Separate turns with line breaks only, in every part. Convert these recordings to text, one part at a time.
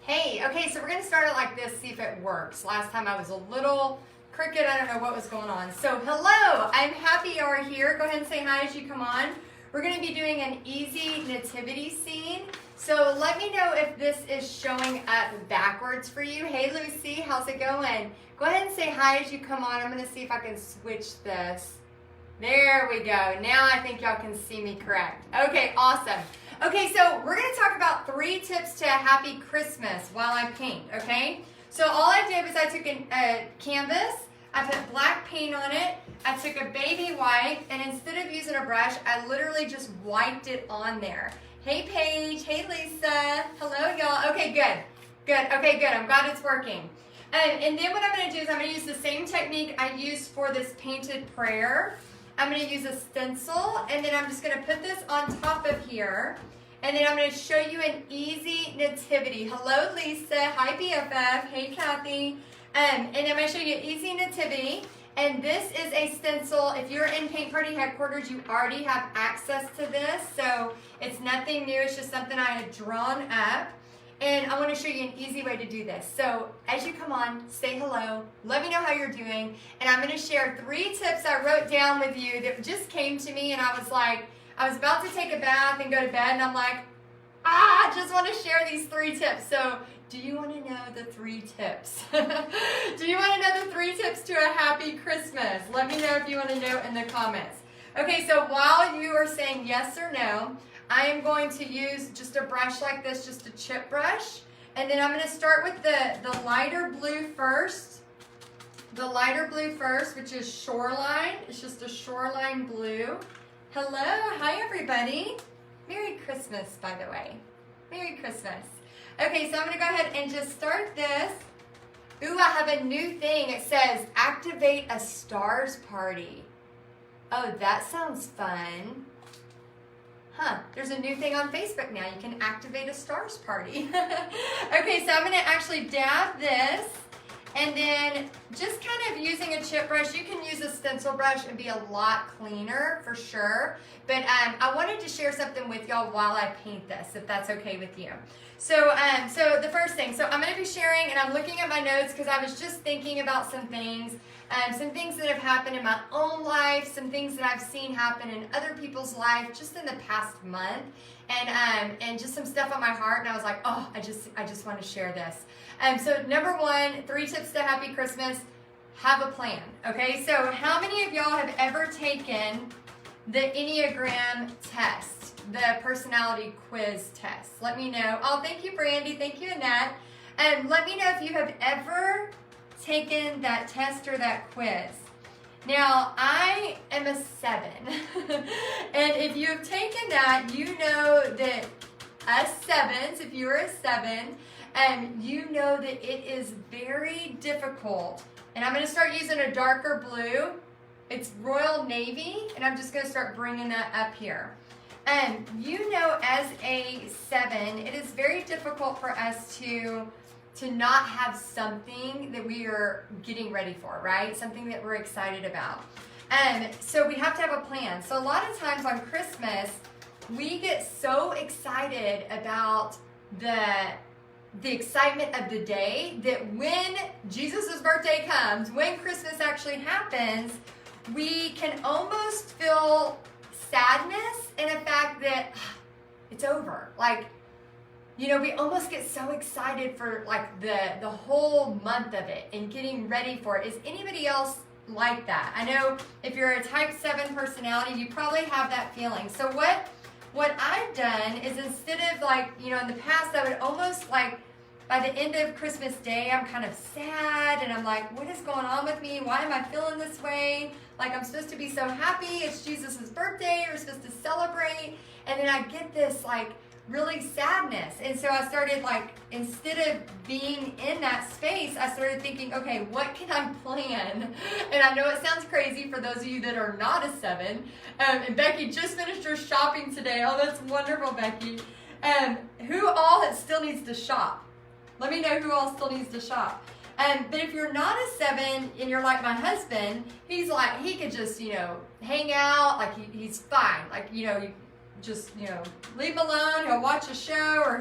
Hey, okay, so we're gonna start it like this, see if it works. Last time I was a little crooked, I don't know what was going on. So hello, I'm happy you're here. Go ahead and say hi as you come on. We're gonna be doing an easy nativity scene. So let me know if this is showing up backwards for you. Hey Lucy, how's it going? Go ahead and say hi as you come on. I'm gonna see if I can switch this. There we go. Now I think y'all can see me correct. Okay, awesome. Okay, so we're going to talk about 3 tips to a happy Christmas while I paint, okay? So all I did was I took a canvas, I put black paint on it, I took a baby wipe, and instead of using a brush, I literally just wiped it on there. Hey Paige, hey Lisa, hello y'all. Okay, good, good, okay, good. I'm glad it's working. And then what I'm going to do is I'm going to use the same technique I used for this painted prayer. I'm going to use a stencil, and then I'm just going to put this on top of here, and then I'm going to show you an easy nativity. Hello, Lisa. Hi, BFF. Hey, Kathy. And I'm going to show you an easy nativity, and this is a stencil. If you're in Paint Party Headquarters, you already have access to this, so it's nothing new. It's just something I had drawn up. And I want to show you an easy way to do this. So as you come on, say hello, let me know how you're doing, and I'm going to share 3 tips I wrote down with you that just came to me, and I was like, I was about to take a bath and go to bed, and I'm like, I just want to share these 3 tips. So do you want to know the 3 tips? Do you want to know the 3 tips to a happy Christmas? Let me know if you want to know in the comments. Okay, so while you are saying yes or no, I am going to use just a brush like this, just a chip brush. And then I'm going to start with the lighter blue first. The lighter blue first, which is shoreline. It's just a shoreline blue. Hello, hi everybody. Merry Christmas, by the way. Merry Christmas. Okay, so I'm going to go ahead and just start this. Ooh, I have a new thing. It says, activate a stars party. Oh, that sounds fun. Huh, there's a new thing on Facebook now. You can activate a stars party. Okay, so I'm going to actually dab this, and then just kind of using a chip brush. You can use a stencil brush and be a lot cleaner for sure. But I wanted to share something with y'all while I paint this, if that's okay with you. So, so the first thing, so I'm going to be sharing, and I'm looking at my notes because I was just thinking about some things that have happened in my own life, some things that I've seen happen in other people's life just in the past month, and just some stuff on my heart, and I was like, oh, I just want to share this. So number 1, 3 tips to happy Christmas: have a plan. Okay, so how many of y'all have ever taken the Enneagram test, the personality quiz test? Let me know. Oh, thank you, Brandy. Thank you, Annette. And let me know if you have ever taken that test or that quiz. Now, I am a 7. And if you have taken that, you know that us 7s, if you're a 7, you know that it is very difficult. And I'm going to start using a darker blue. It's Royal Navy, and I'm just going to start bringing that up here. You know, as a 7, it is very difficult for us to not have something that we are getting ready for, right? Something that we're excited about. So we have to have a plan. So a lot of times on Christmas, we get so excited about the excitement of the day that when Jesus' birthday comes, when Christmas actually happens, we can almost feel sadness in the fact that it's over. Like, you know, we almost get so excited for like the whole month of it and getting ready for it. Is anybody else like that? I know if you're a type 7 personality, you probably have that feeling. So what I've done is, instead of, like, you know, in the past, I would almost, like, by the end of Christmas Day, I'm kind of sad, and I'm like, what is going on with me? Why am I feeling this way? Like, I'm supposed to be so happy. It's Jesus' birthday. We're supposed to celebrate. And then I get this, like, really sadness. And so I started, like, instead of being in that space, I started thinking, okay, what can I plan? And I know it sounds crazy for those of you that are not a 7. And Becky just finished her shopping today. Oh, that's wonderful, Becky. Who all still needs to shop? Let me know who all still needs to shop. But if you're not a 7 and you're like my husband, he's like, he could just, you know, hang out, like he's fine. Like, you know, just, leave him alone. He'll watch a show or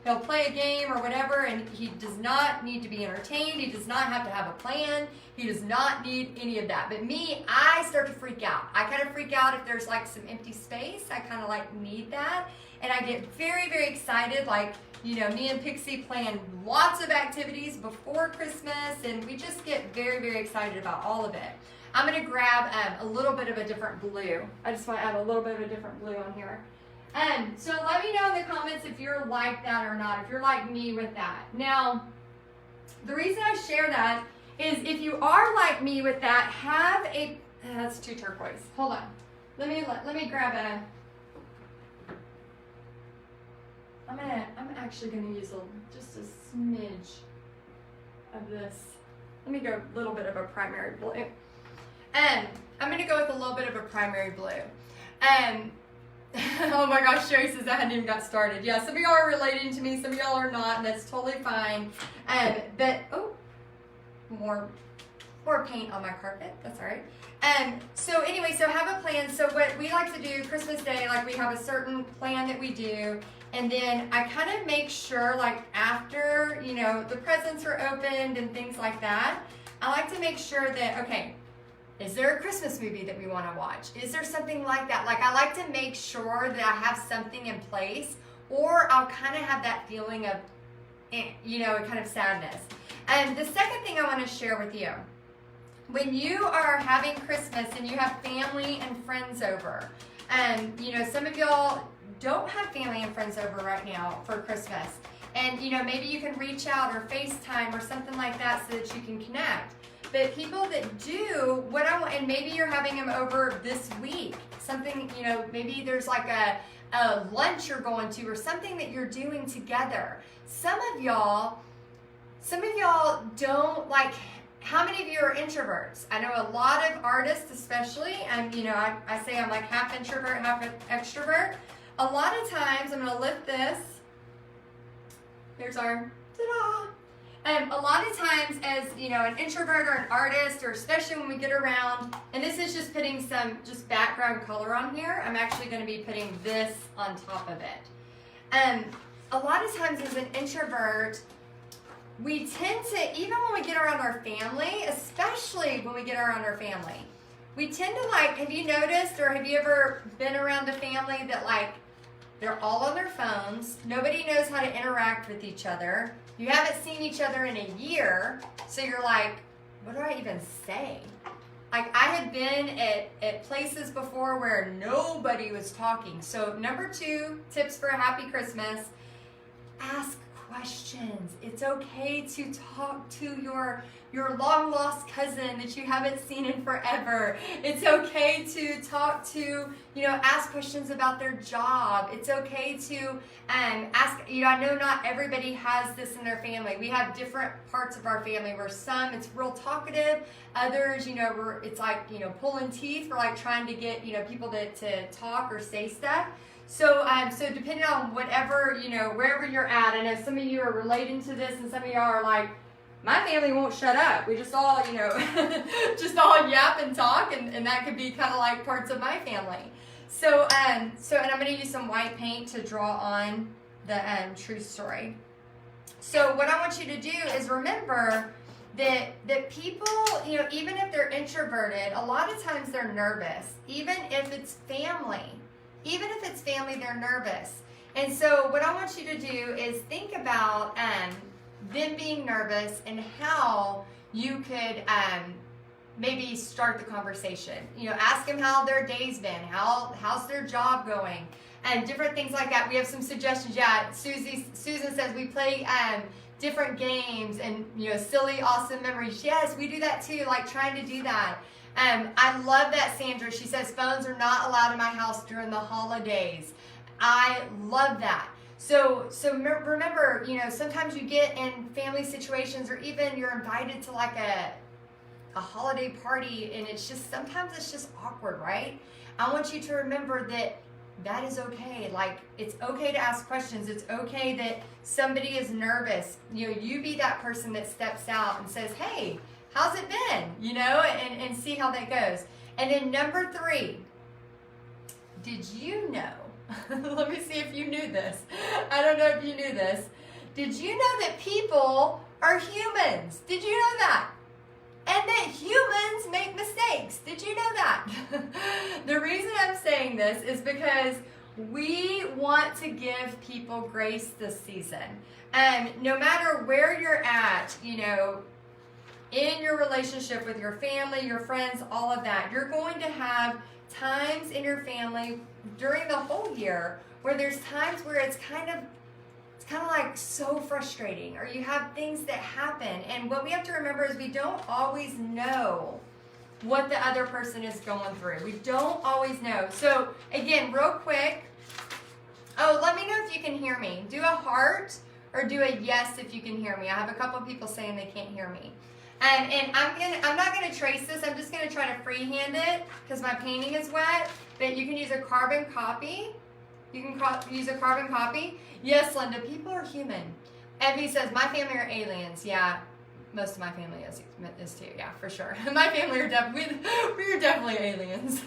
he'll play a game or whatever, and he does not need to be entertained. He does not have to have a plan. He does not need any of that. But me, I start to freak out. I kind of freak out if there's like some empty space. I kind of like need that. And I get very, very excited. Like, me and Pixie plan lots of activities before Christmas, and we just get very, very excited about all of it. I'm going to grab a little bit of a different blue. I just want to add a little bit of a different blue on here. So let me know in the comments if you're like that or not, if you're like me with that. Now, the reason I share that is if you are like me with that, have a, that's too turquoise. Hold on. Let me grab a, I'm actually going to use just a smidge of this. Let me go a little bit of a primary blue. I'm going to go with a little bit of a primary blue. Oh my gosh, Sherry says I hadn't even got started. Yeah, some of y'all are relating to me, some of y'all are not, and that's totally fine. But, oh, more paint on my carpet. That's all right. So anyway, so have a plan. So what we like to do Christmas Day, like we have a certain plan that we do. And then I kind of make sure, like after, the presents are opened and things like that, I like to make sure that, okay, is there a Christmas movie that we want to watch? Is there something like that? Like I like to make sure that I have something in place, or I'll kind of have that feeling of, kind of sadness. And the second thing I want to share with you, when you are having Christmas and you have family and friends over, and some of y'all don't have family and friends over right now for Christmas, and maybe you can reach out or FaceTime or something like that so that you can connect. But people that do, what I want, and maybe you're having them over this week, something, maybe there's like a lunch you're going to or something that you're doing together. Some of y'all don't like, how many of you are introverts? I know a lot of artists especially, and I say I'm like half introvert, half extrovert. A lot of times, I'm going to lift this. Here's our, ta-da! A lot of times as, an introvert or an artist, or especially when we get around, and this is just putting some just background color on here. I'm actually going to be putting this on top of it. A lot of times as an introvert, we tend to, even when we get around our family, especially when we get around our family, we tend to like, have you noticed or have you ever been around a family that like, they're all on their phones, nobody knows how to interact with each other, you haven't seen each other in a year, so you're like, what do I even say? Like I had been at places before where nobody was talking. So number 2 tips for a happy Christmas, ask questions. It's okay to talk to your long lost cousin that you haven't seen in forever. It's okay to talk to, ask questions about their job. It's okay to ask, I know not everybody has this in their family. We have different parts of our family where some it's real talkative, others, it's like, pulling teeth. We're like trying to get, people to talk or say stuff. So, so depending on whatever, wherever you're at, I know some of you are relating to this and some of y'all are like, my family won't shut up. We just all, just all yap and talk, and that could be kind of like parts of my family. So, and I'm going to use some white paint to draw on the true story. So what I want you to do is remember that people, even if they're introverted, a lot of times they're nervous. Even if it's family, they're nervous. And so what I want you to do is think about them being nervous and how you could maybe start the conversation. Ask them how their day's been, how's their job going, and different things like that. We have some suggestions. Yeah, Susan says we play different games and silly, awesome memories. Yes, we do that too, like trying to do that. I love that, Sandra. She says phones are not allowed in my house during the holidays. I love that. So remember, sometimes you get in family situations, or even you're invited to like a holiday party, and sometimes it's just awkward, right? I want you to remember that is okay. Like, it's okay to ask questions. It's okay that somebody is nervous. You be that person that steps out and says, hey, how's it been? And see how that goes. And then number 3, did you know Let me see if you knew this. I don't know if you knew this. Did you know that people are humans? Did you know that? And that humans make mistakes. Did you know that? The reason I'm saying this is because we want to give people grace this season. And no matter where you're at, in your relationship with your family, your friends, all of that, you're going to have times in your family during the whole year where there's times where it's kind of like so frustrating, or you have things that happen. And what we have to remember is we don't always know what the other person is going through. We don't always know. So again, real quick, let me know if you can hear me. Do a heart or do a yes if you can hear me. I have a couple people saying they can't hear me. And I'm not gonna trace this. I'm just gonna try to freehand it because my painting is wet. But you can use a carbon copy. You can use a carbon copy. Yes, Linda, people are human. Evie says, my family are aliens. Yeah, most of my family is too. Yeah, for sure. My family are we're definitely aliens.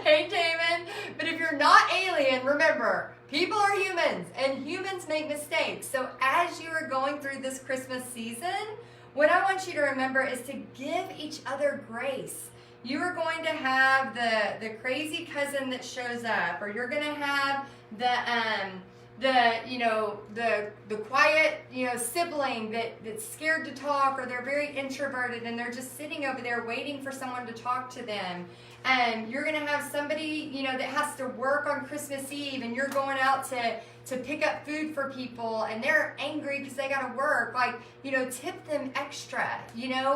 Hey, Damon. But if you're not alien, remember, people are humans and humans make mistakes. So as you are going through this Christmas season, what I want you to remember is to give each other grace. You are going to have the crazy cousin that shows up, or you're going to have the quiet, sibling that's scared to talk, or they're very introverted and they're just sitting over there waiting for someone to talk to them. And you're going to have somebody, that has to work on Christmas Eve, and you're going out to pick up food for people, and they're angry because they got to work. Like, tip them extra,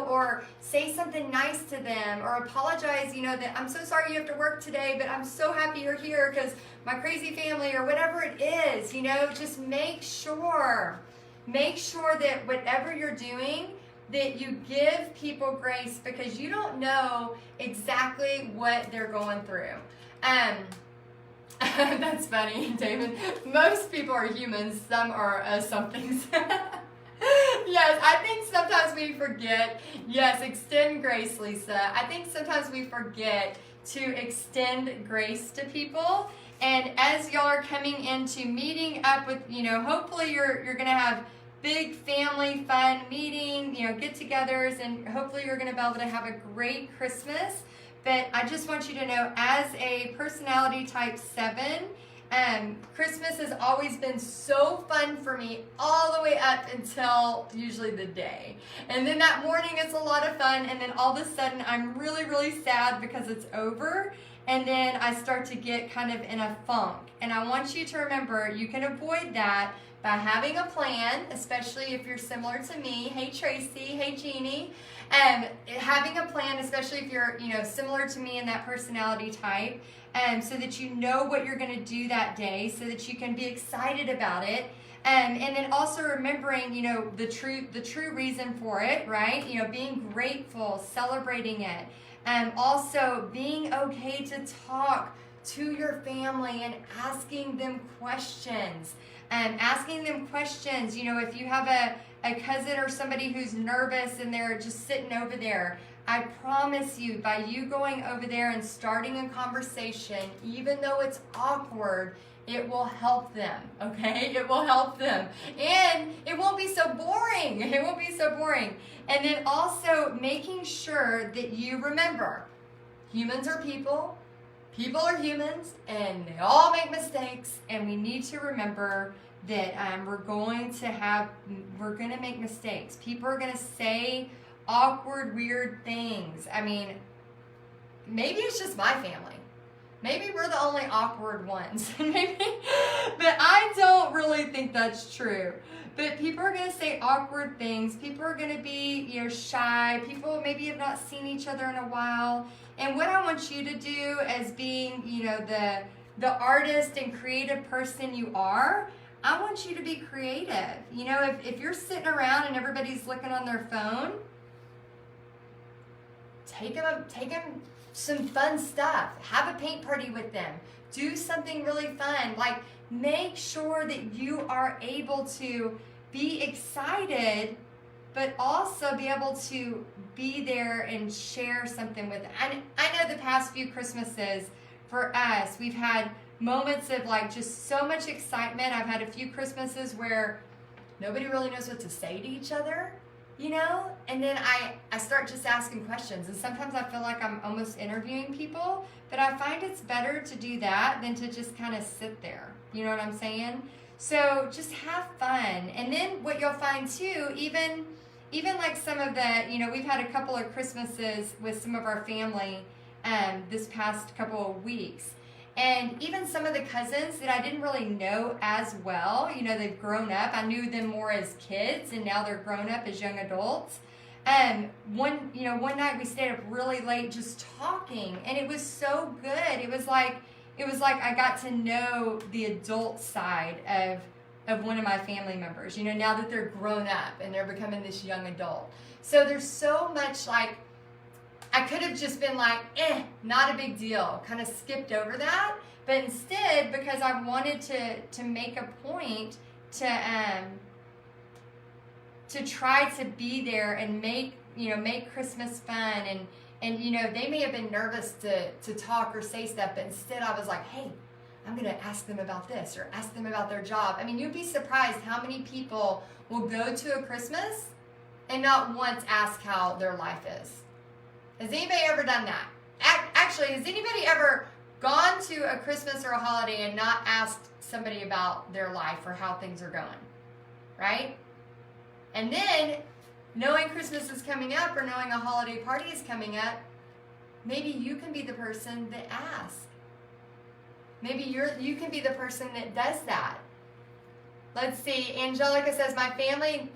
or say something nice to them, or apologize, that I'm so sorry you have to work today, but I'm so happy you're here because my crazy family, or whatever it is, just make sure that whatever you're doing, that you give people grace, because you don't know exactly what they're going through. That's funny, David. Most people are humans. Some are somethings. Yes, I think sometimes we forget. Yes, extend grace, Lisa. I think sometimes we forget to extend grace to people. And as y'all are coming into meeting up with, hopefully you're going to have big family fun meeting, get-togethers, and hopefully you're going to be able to have a great Christmas. But I just want you to know, as a personality type 7, Christmas has always been so fun for me all the way up until usually the day. And then that morning it's a lot of fun, and then all of a sudden I'm really, really sad because it's over. And then I start to get kind of in a funk. And I want you to remember, you can avoid that by having a plan, especially if you're similar to me. Hey, Tracy. Hey, Jeannie. Having a plan, especially if you're, similar to me in that personality type, so that you know what you're going to do that day, so that you can be excited about it. And then also remembering, the true reason for it, right? Being grateful, celebrating it. Also being okay to talk to your family and asking them questions. If you have a cousin or somebody who's nervous and they're just sitting over there, I promise you, by you going over there and starting a conversation, even though it's awkward, it will help them, okay? It will help them. And it won't be so boring. It won't be so boring. And then also making sure that you remember, humans are people, people are humans, and they all make mistakes, and we need to remember that we're going to make mistakes. People are going to say awkward, weird things. I mean, maybe it's just my family. Maybe we're the only awkward ones. But I don't really think that's true. But people are going to say awkward things. People are going to be, shy. People maybe have not seen each other in a while. And what I want you to do as being, the artist and creative person you are, I want you to be creative. If you're sitting around and everybody's looking on their phone, take them some fun stuff. Have a paint party with them. Do something really fun. Like, make sure that you are able to be excited, but also be able to be there and share something with them. I know the past few Christmases for us, we've had moments of like just so much excitement. I've had a few Christmases where nobody really knows what to say to each other, you know? And then I start just asking questions. And sometimes I feel like I'm almost interviewing people, but I find it's better to do that than to just kind of sit there. You know what I'm saying? So just have fun. And then what you'll find too, even like some of the, you know, we've had a couple of Christmases with some of our family this past couple of weeks. And even some of the cousins that I didn't really know as well, you know, they've grown up. I knew them more as kids, and now they're grown up as young adults. One night we stayed up really late just talking, and it was so good. It was like I got to know the adult side of one of my family members, you know, now that they're grown up and they're becoming this young adult. So there's so much, like, I could have just been like, not a big deal, kind of skipped over that. But instead, because I wanted to make a point to try to be there and make Christmas fun, and you know, they may have been nervous to talk or say stuff, but instead I was like, hey, I'm going to ask them about this or ask them about their job. I mean, you'd be surprised how many people will go to a Christmas and not once ask how their life is. Has anybody ever done that? Actually, has anybody ever gone to a Christmas or a holiday and not asked somebody about their life or how things are going? Right? And then, knowing Christmas is coming up or knowing a holiday party is coming up, maybe you can be the person that asks. Maybe you can be the person that does that. Let's see. Angelica says, my family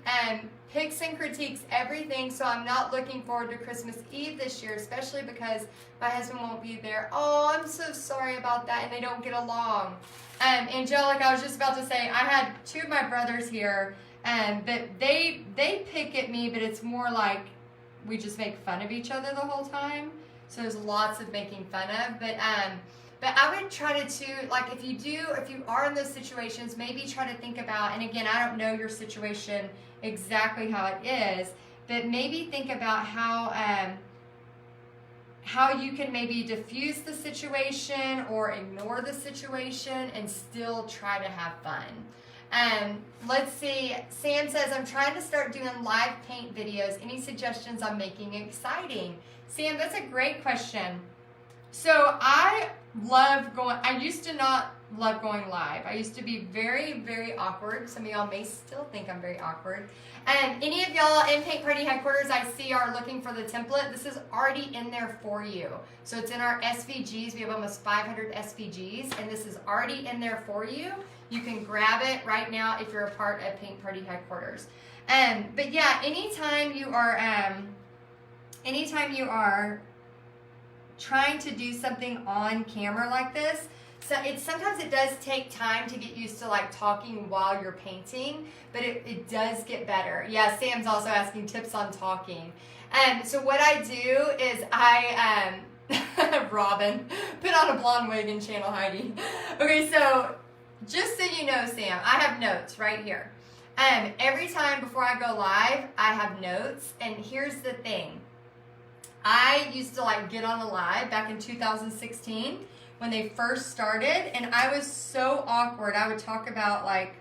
picks and critiques everything, so I'm not looking forward to Christmas Eve this year, especially because my husband won't be there. Oh, I'm so sorry about that, and they don't get along. Angelica, I was just about to say, I had two of my brothers here, but they pick at me, but it's more like we just make fun of each other the whole time. So there's lots of making fun of, but I would try to like, if you are in those situations, maybe try to think about, and again, I don't know your situation exactly how it is, but maybe think about how you can maybe diffuse the situation or ignore the situation and still try to have fun. Let's see. Sam says, I'm trying to start doing live paint videos. Any suggestions on making it exciting? Sam, that's a great question. So I used to not love going live. I used to be very, very awkward. Some of y'all may still think I'm very awkward. Any of y'all in Paint Party headquarters I see are looking for the template. This is already in there for you. So it's in our SVGs. We have almost 500 SVGs, and this is already in there for you. You can grab it right now if you're a part of Paint Party headquarters. But yeah, anytime you are trying to do something on camera like this, so sometimes it does take time to get used to like talking while you're painting, but it does get better. Yeah, Sam's also asking tips on talking. So what I do is Robin, put on a blonde wig and channel Heidi. Okay, so just so you know, Sam, I have notes right here. Every time before I go live, I have notes, and here's the thing. I used to like get on a live back in 2016 when they first started, and I was so awkward. I would talk about like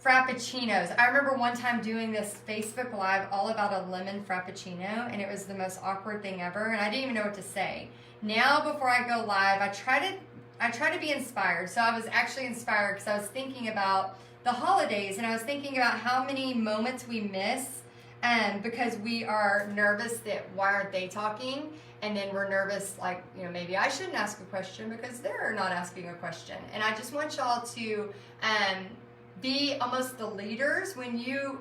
frappuccinos. I remember one time doing this Facebook Live all about a lemon frappuccino, and it was the most awkward thing ever, and I didn't even know what to say. Now, before I go live, I try to be inspired. So I was actually inspired because I was thinking about the holidays, and I was thinking about how many moments we miss because we are nervous that why aren't they talking? And then we're nervous, like, you know, maybe I shouldn't ask a question because they're not asking a question. And I just want y'all to be almost the leaders when you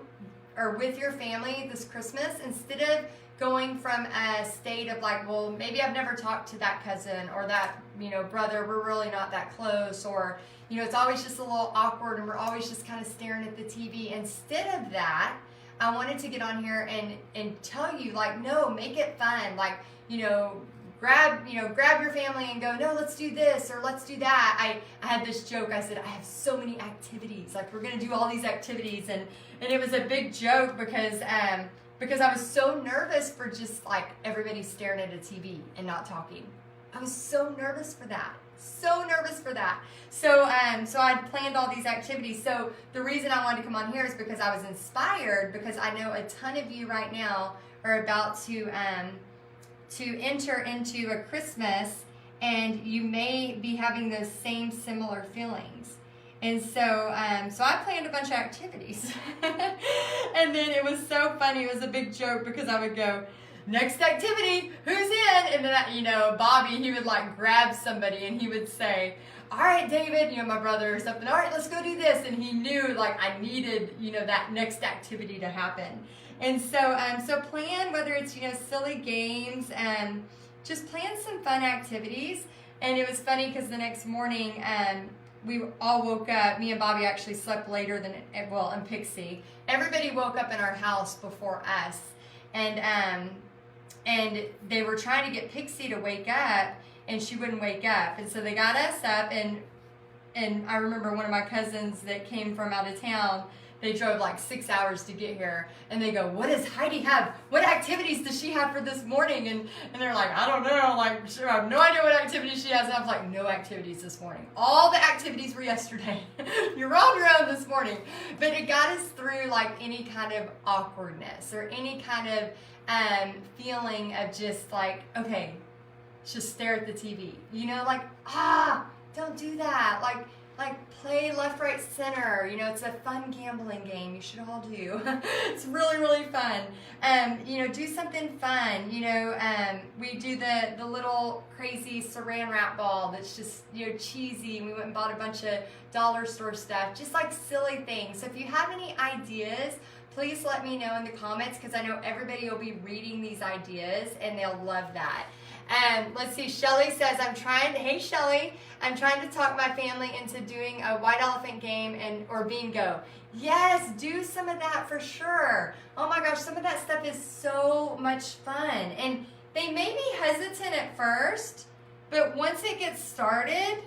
are with your family this Christmas, instead of going from a state of like, well, maybe I've never talked to that cousin or that, you know, brother, we're really not that close, or, you know, it's always just a little awkward and we're always just kind of staring at the TV. Instead of that, I wanted to get on here and tell you, like, no, make it fun. Like, grab your family and go, no, let's do this or let's do that. I had this joke. I said, I have so many activities. Like, we're going to do all these activities. And it was a big joke because I was so nervous for just, like, everybody staring at a TV and not talking. I was so nervous for that. So nervous for that. So I planned all these activities. So the reason I wanted to come on here is because I was inspired, because I know a ton of you right now are about to enter into a Christmas, and you may be having those same similar feelings. And so so I planned a bunch of activities. And then it was so funny. It was a big joke because I would go, next activity, who's in? And then, you know, Bobby, he would like grab somebody and he would say, all right, David, you know, my brother or something, all right, let's go do this. And he knew like I needed, you know, that next activity to happen. And so, so plan, whether it's, you know, silly games, and just plan some fun activities. And it was funny because the next morning, we all woke up. Me and Bobby actually slept later than, well, and Pixie. Everybody woke up in our house before us. And they were trying to get Pixie to wake up, and she wouldn't wake up. And so they got us up, and I remember one of my cousins that came from out of town, they drove like 6 hours to get here, and they go, what does Heidi have? What activities does she have for this morning? And they're like, I don't know, like, sure, I have no idea what activities she has. And I was like, no activities this morning. All the activities were yesterday. You're on your own this morning. But it got us through like any kind of awkwardness or any kind of feeling of just like, okay, just stare at the TV. You know, like, don't do that. Like play left, right, center. You know, it's a fun gambling game. You should all do. It's really, really fun. You know, do something fun. You know, we do the little crazy saran wrap ball that's just, you know, cheesy. And we went and bought a bunch of dollar store stuff, just like silly things. So if you have any ideas, please let me know in the comments, because I know everybody will be reading these ideas and they'll love that. Let's see, Shelly says, hey Shelly, I'm trying to talk my family into doing a white elephant game or bingo. Yes, do some of that for sure. Oh my gosh, some of that stuff is so much fun. And they may be hesitant at first, but once it gets started,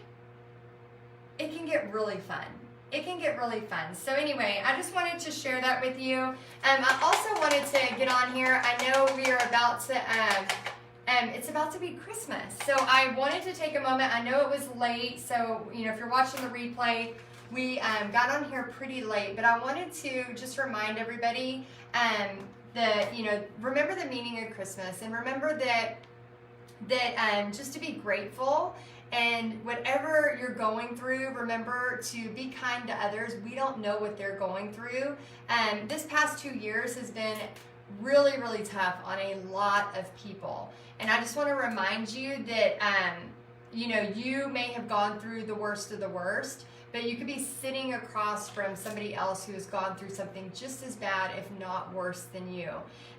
it can get really fun. It can get really fun. So anyway, I just wanted to share that with you. I also wanted to get on here. I know we are about to... it's about to be Christmas. So I wanted to take a moment. I know it was late, so you know, if you're watching the replay, we got on here pretty late, but I wanted to just remind everybody that, you know, remember the meaning of Christmas, and remember that just to be grateful, and whatever you're going through, remember to be kind to others. We don't know what they're going through. This past 2 years has been really, really tough on a lot of people. And I just want to remind you that, you know, you may have gone through the worst of the worst, but you could be sitting across from somebody else who has gone through something just as bad, if not worse than you.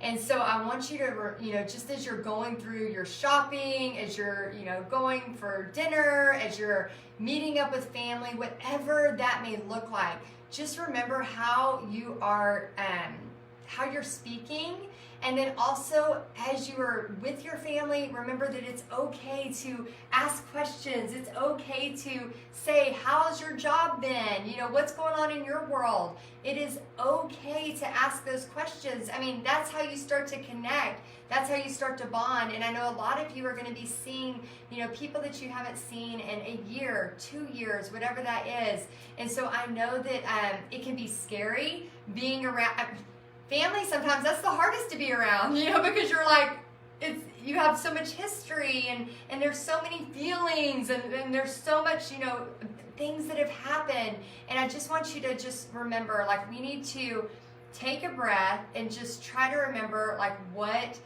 And so I want you to, you know, just as you're going through your shopping, as you're, you know, going for dinner, as you're meeting up with family, whatever that may look like, just remember how you are, how you're speaking. And then also, as you are with your family, remember that it's okay to ask questions. It's okay to say, how's your job been? You know, what's going on in your world? It is okay to ask those questions. I mean, that's how you start to connect. That's how you start to bond. And I know a lot of you are going to be seeing, you know, people that you haven't seen in a year, 2 years, whatever that is. And so I know that it can be scary being around... Family, sometimes that's the hardest to be around, you know, because you're like, you have so much history, and there's so many feelings, and there's so much, you know, things that have happened. And I just want you to just remember, like, we need to take a breath and just try to remember, like, what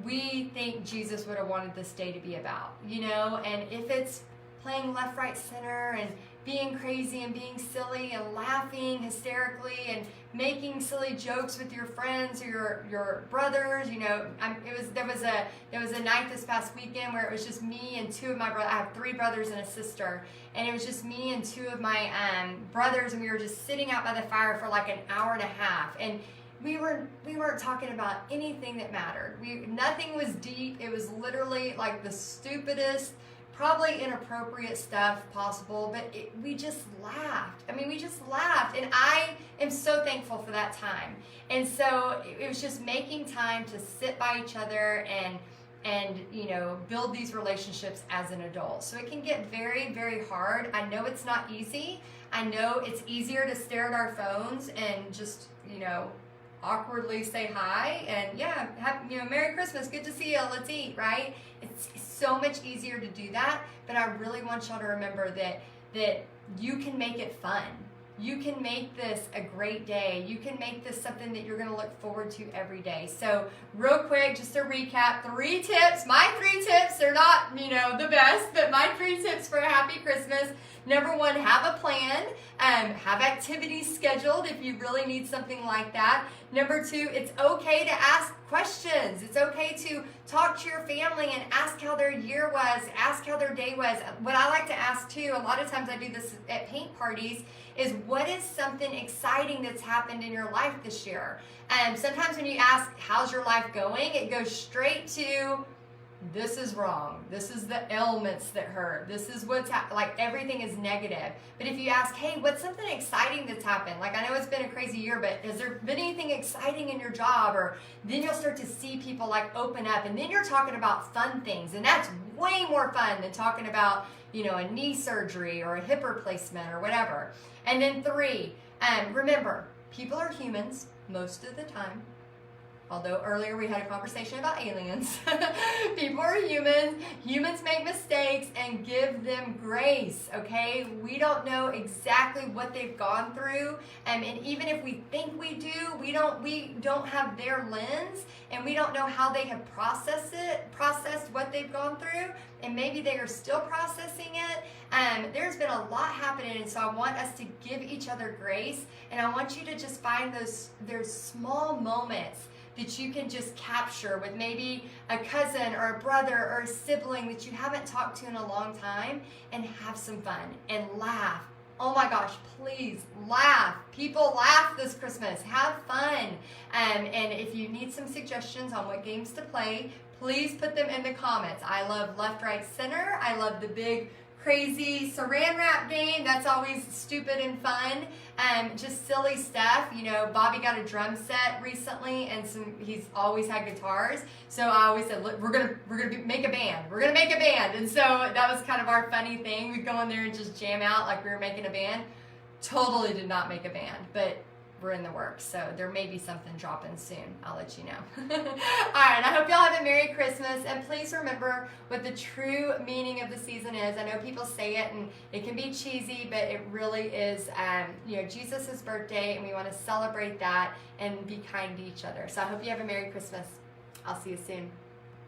we think Jesus would have wanted this day to be about, you know. And if it's playing left, right, center, and being crazy and being silly and laughing hysterically and making silly jokes with your friends or your brothers, you know, there was a night this past weekend where it was just me and two of my brothers. I have 3 brothers and a sister, and it was just me and 2 of my brothers, and we were just sitting out by the fire for like an hour and a half, and we weren't talking about anything that mattered. Nothing was deep. It was literally like the stupidest, probably inappropriate stuff possible, but we just laughed. I mean, we just laughed, and I am so thankful for that time. And so it was just making time to sit by each other and and build these relationships as an adult. So it can get very, very hard. I know it's not easy. I know it's easier to stare at our phones and just awkwardly say hi and Merry Christmas, good to see you, let's eat, right? It's so much easier to do that, but I really want y'all to remember that you can make it fun. You can make this a great day. You can make this something that you're going to look forward to every day. So real quick, just to recap, 3 tips. My 3 tips are not, the best, but my 3 tips for a happy Christmas. Number 1, have a plan. Have activities scheduled if you really need something like that. Number 2, it's okay to ask questions. It's okay to talk to your family and ask how their year was, ask how their day was. What I like to ask too, a lot of times I do this at paint parties, is what is something exciting that's happened in your life this year? Sometimes when you ask, how's your life going? It goes straight to, this is wrong. This is the ailments that hurt. This is what's like everything is negative. But if you ask, hey, what's something exciting that's happened? Like, I know it's been a crazy year, but has there been anything exciting in your job? Or then you'll start to see people like open up, and then you're talking about fun things, and that's way more fun than talking about a knee surgery or a hip replacement or whatever. And then 3, remember, people are humans most of the time. Although earlier we had a conversation about aliens. People are humans. Humans make mistakes, and give them grace, okay? We don't know exactly what they've gone through. And even if we think we do, we don't have their lens, and we don't know how they have processed what they've gone through, and maybe they are still processing it. There's been a lot happening, and so I want us to give each other grace, and I want you to just find there's small moments that you can just capture with maybe a cousin or a brother or a sibling that you haven't talked to in a long time, and have some fun and laugh. Oh my gosh, please laugh. People laugh this Christmas. Have fun. And if you need some suggestions on what games to play, please put them in the comments. I love left, right, center. I love the big crazy saran wrap game. That's always stupid and fun. Just silly stuff. Bobby got a drum set recently, and he's always had guitars. So I always said, look, we're gonna make a band. We're gonna make a band. And so that was kind of our funny thing. We'd go in there and just jam out like we were making a band. Totally did not make a band, but we're in the works, so there may be something dropping soon. I'll let you know. All right, I hope y'all have a Merry Christmas, and please remember what the true meaning of the season is. I know people say it, and it can be cheesy, but it really is, Jesus' birthday, and we want to celebrate that and be kind to each other. So I hope you have a Merry Christmas. I'll see you soon.